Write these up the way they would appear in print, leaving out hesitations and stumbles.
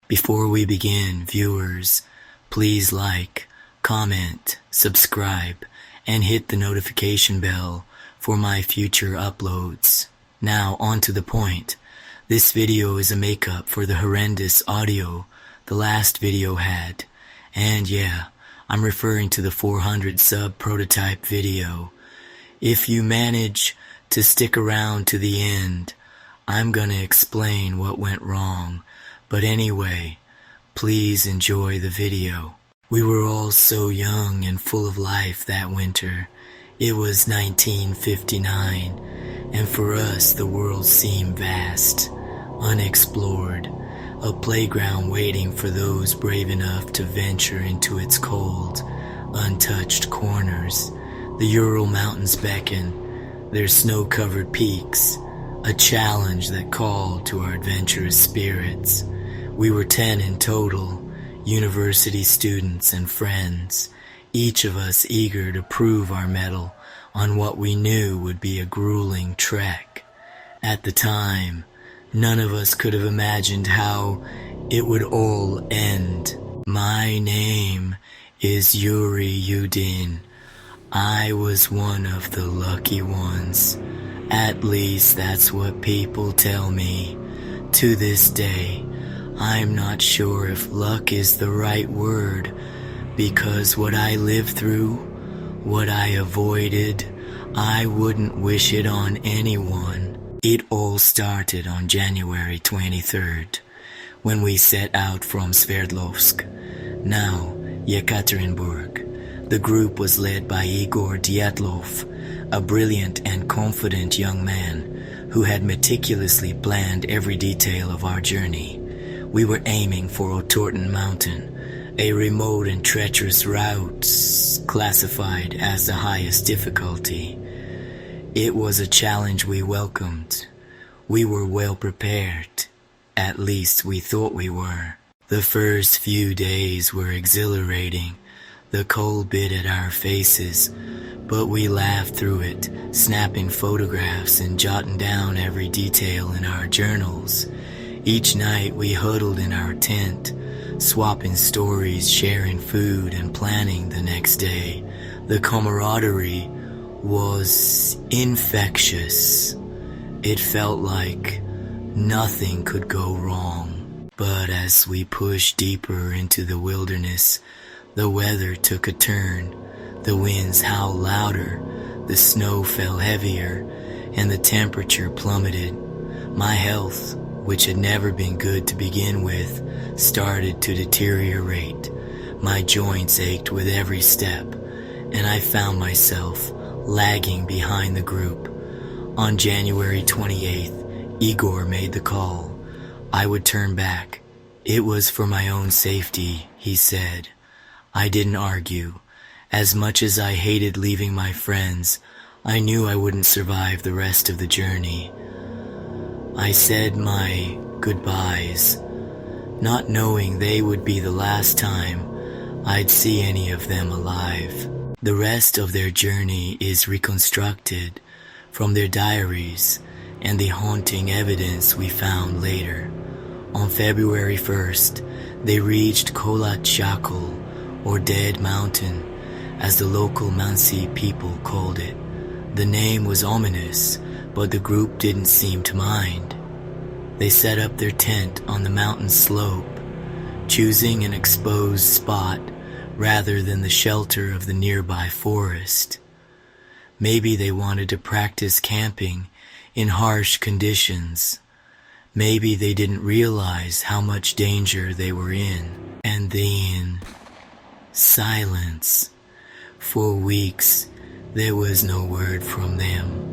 Before we begin, viewers, please like, comment, subscribe, and hit the notification bell for my future uploads. Now, on to the point. This video is a makeup for the horrendous audio the last video had. And yeah, I'm referring to the 400 sub prototype video. If you manage to stick around to the end, I'm gonna explain what went wrong. But anyway, please enjoy the video. We were all so young and full of life that winter. It was 1959, and for us the world seemed vast, unexplored, a playground waiting for those brave enough to venture into its cold, untouched corners. The Ural Mountains beckon, their snow-covered peaks, a challenge that called to our adventurous spirits. We were 10 in total, university students and friends, each of us eager to prove our mettle on what we knew would be a grueling trek. At the time, none of us could have imagined how it would all end. My name is Yuri Yudin. I was one of the lucky ones. At least that's what people tell me. To this day, I'm not sure if luck is the right word, because what I lived through, what I avoided, I wouldn't wish it on anyone. It all started on January 23rd, when we set out from Sverdlovsk, now Yekaterinburg. The group was led by Igor Dyatlov, a brilliant and confident young man who had meticulously planned every detail of our journey. We were aiming for Otorten Mountain, a remote and treacherous route classified as the highest difficulty. It was a challenge we welcomed. We were well prepared. At least we thought we were. The first few days were exhilarating. The cold bit at our faces, but we laughed through it, snapping photographs and jotting down every detail in our journals. Each night we huddled in our tent, swapping stories, sharing food, and planning the next day. The camaraderie was infectious. It felt like nothing could go wrong. But as we pushed deeper into the wilderness, the weather took a turn. The winds howled louder, the snow fell heavier, and the temperature plummeted. My health, which had never been good to begin with, started to deteriorate. My joints ached with every step, and I found myself lagging behind the group. On January 28th, Igor made the call. I would turn back. It was for my own safety, he said. I didn't argue. As much as I hated leaving my friends, I knew I wouldn't survive the rest of the journey. I said my goodbyes, not knowing they would be the last time I'd see any of them alive. The rest of their journey is reconstructed from their diaries and the haunting evidence we found later. On February 1st, they reached Kolat Shakal, or Dead Mountain, as the local Mansi people called it. The name was ominous, but the group didn't seem to mind. They set up their tent on the mountain slope, choosing an exposed spot rather than the shelter of the nearby forest. Maybe they wanted to practice camping in harsh conditions. Maybe they didn't realize how much danger they were in. And then, silence. For weeks, there was no word from them.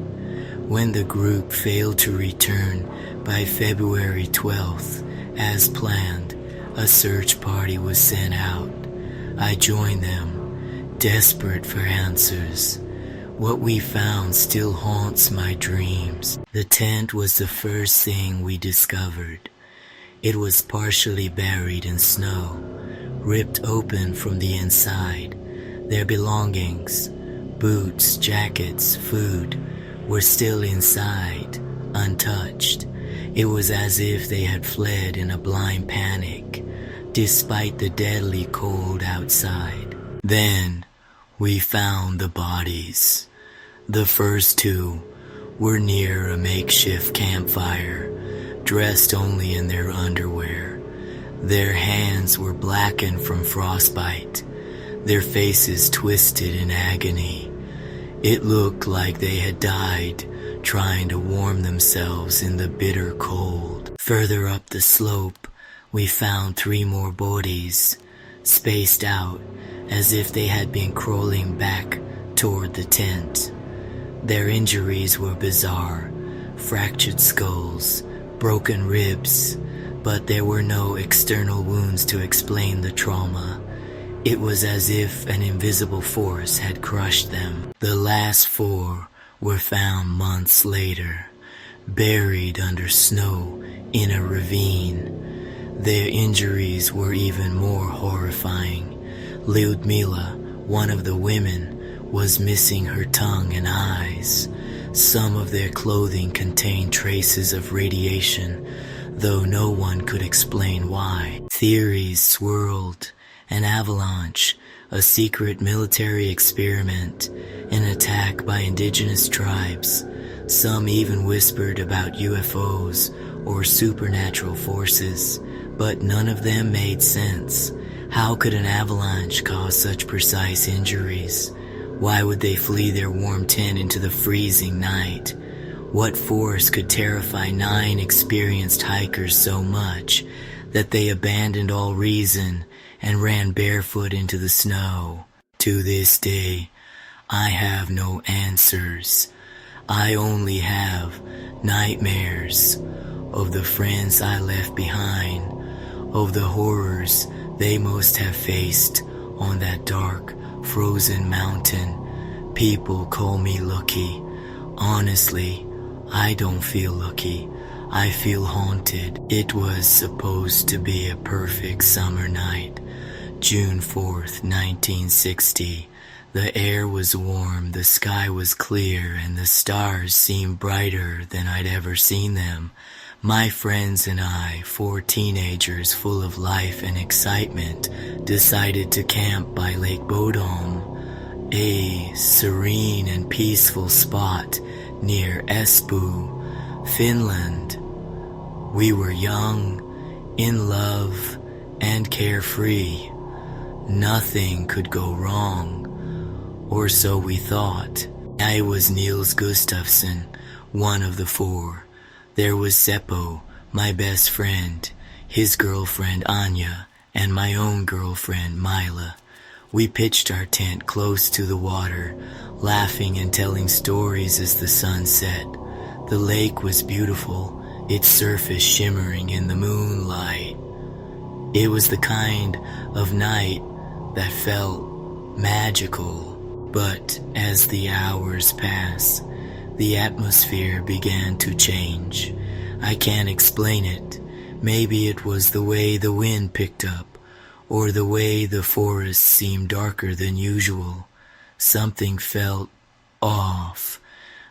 When the group failed to return by February 12th, as planned, a search party was sent out. I joined them, desperate for answers. What we found still haunts my dreams. The tent was the first thing we discovered. It was partially buried in snow, ripped open from the inside. Their belongings, boots, jackets, food, were still inside, untouched. It was as if they had fled in a blind panic. despite the deadly cold outside. Then we found the bodies. The first two were near a makeshift campfire, dressed only in their underwear. Their hands were blackened from frostbite, their faces twisted in agony. It looked like they had died trying to warm themselves in the bitter cold. Further up the slope, we found 3 more bodies, spaced out as if they had been crawling back toward the tent. Their injuries were bizarre, fractured skulls, broken ribs, but there were no external wounds to explain the trauma. It was as if an invisible force had crushed them. The last 4 were found months later, buried under snow in a ravine. Their injuries were even more horrifying. Lyudmila, one of the women, was missing her tongue and eyes. Some of their clothing contained traces of radiation, though no one could explain why. Theories swirled: an avalanche, a secret military experiment, an attack by indigenous tribes. Some even whispered about UFOs or supernatural forces, but none of them made sense. How could an avalanche cause such precise injuries? Why would they flee their warm tent into the freezing night? What force could terrify 9 experienced hikers so much that they abandoned all reason and ran barefoot into the snow? To this day, I have no answers. I only have nightmares of the friends I left behind, of the horrors they must have faced on that dark, frozen mountain. People call me lucky. Honestly, I don't feel lucky. I feel haunted. It was supposed to be a perfect summer night, June 4th, 1960. The air was warm, the sky was clear, and the stars seemed brighter than I'd ever seen them. My friends and I, 4 teenagers full of life and excitement, decided to camp by Lake Bodom, a serene and peaceful spot near Espoo, Finland. We were young, in love, and carefree. Nothing could go wrong, or so we thought. I was Nils Gustafsson, one of the 4. There was Seppo, my best friend, his girlfriend Anya, and my own girlfriend Mila. We pitched our tent close to the water, laughing and telling stories as the sun set. The lake was beautiful, its surface shimmering in the moonlight. It was the kind of night that felt magical. But as the hours passed, the atmosphere began to change. I can't explain it. Maybe it was the way the wind picked up, or the way the forest seemed darker than usual. Something felt off.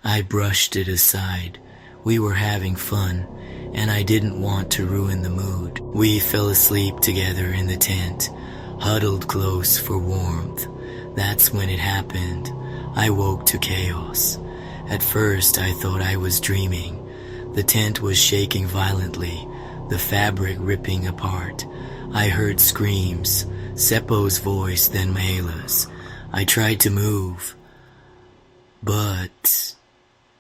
I brushed it aside. We were having fun, and I didn't want to ruin the mood. We fell asleep together in the tent, huddled close for warmth. That's when it happened. I woke to chaos. At first, I thought I was dreaming. The tent was shaking violently, the fabric ripping apart. I heard screams, Seppo's voice, then Mila's. I tried to move, but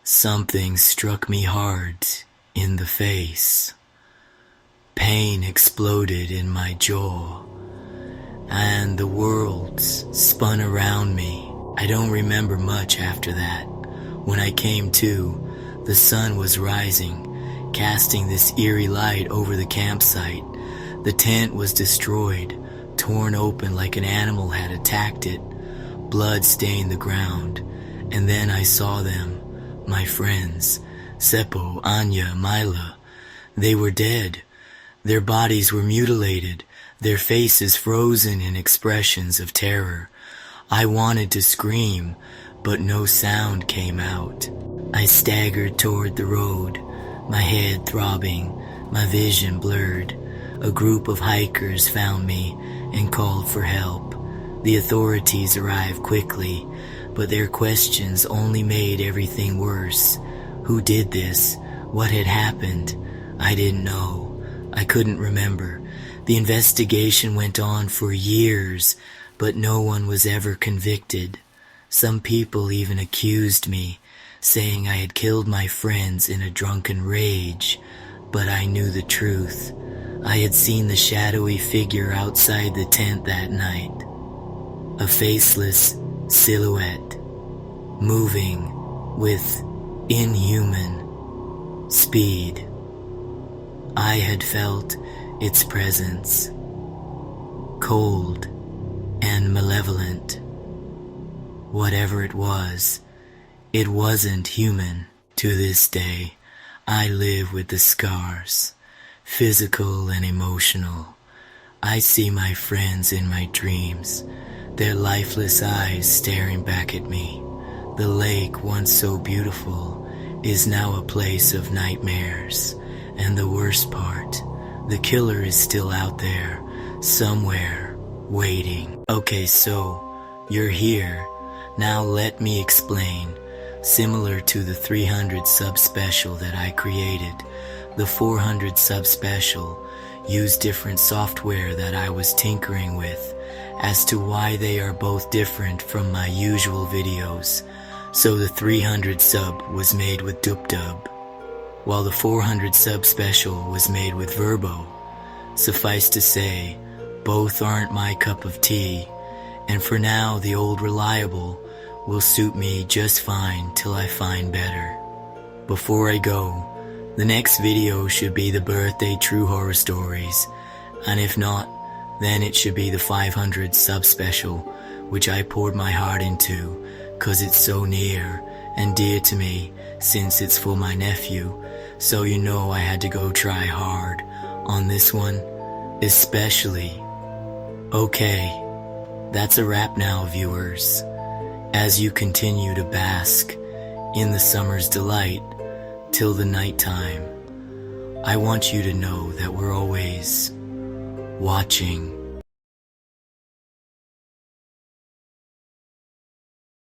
something struck me hard in the face. Pain exploded in my jaw, and the world spun around me. I don't remember much after that. When I came to, the sun was rising, casting this eerie light over the campsite. The tent was destroyed, torn open like an animal had attacked it. Blood stained the ground, and then I saw them, my friends, Seppo, Anya, Mila. They were dead. Their bodies were mutilated, their faces frozen in expressions of terror. I wanted to scream, but no sound came out. I staggered toward the road, my head throbbing, my vision blurred. a group of hikers found me and called for help. The authorities arrived quickly, but their questions only made everything worse. Who did this? What had happened? I didn't know. I couldn't remember. The investigation went on for years, but no one was ever convicted. Some people even accused me, saying I had killed my friends in a drunken rage, but I knew the truth. I had seen the shadowy figure outside the tent that night. A faceless silhouette, moving with inhuman speed. I had felt its presence, cold and malevolent. Whatever it wasn't human. To this day, I live with the scars, physical and emotional. I see my friends in my dreams, their lifeless eyes staring back at me. The lake, once so beautiful, is now a place of nightmares. And the worst part, the killer is still out there, somewhere, waiting. Okay, so, you're here. Now let me explain. Similar to the 300 sub-special that I created, the 400 sub-special used different software that I was tinkering with as to why they are both different from my usual videos. So the 300 sub was made with DupDub, while the 400 sub special was made with Verbo. Suffice to say, both aren't my cup of tea, and for now the old reliable will suit me just fine till I find better. Before I go, the next video should be the birthday true horror stories, and if not, then it should be the 500 sub special, which I poured my heart into, 'cause it's so near and dear to me since it's for my nephew. So you know I had to go try hard on this one, especially. Okay, that's a wrap now, viewers. As you continue to bask in the summer's delight till the nighttime, I want you to know that we're always watching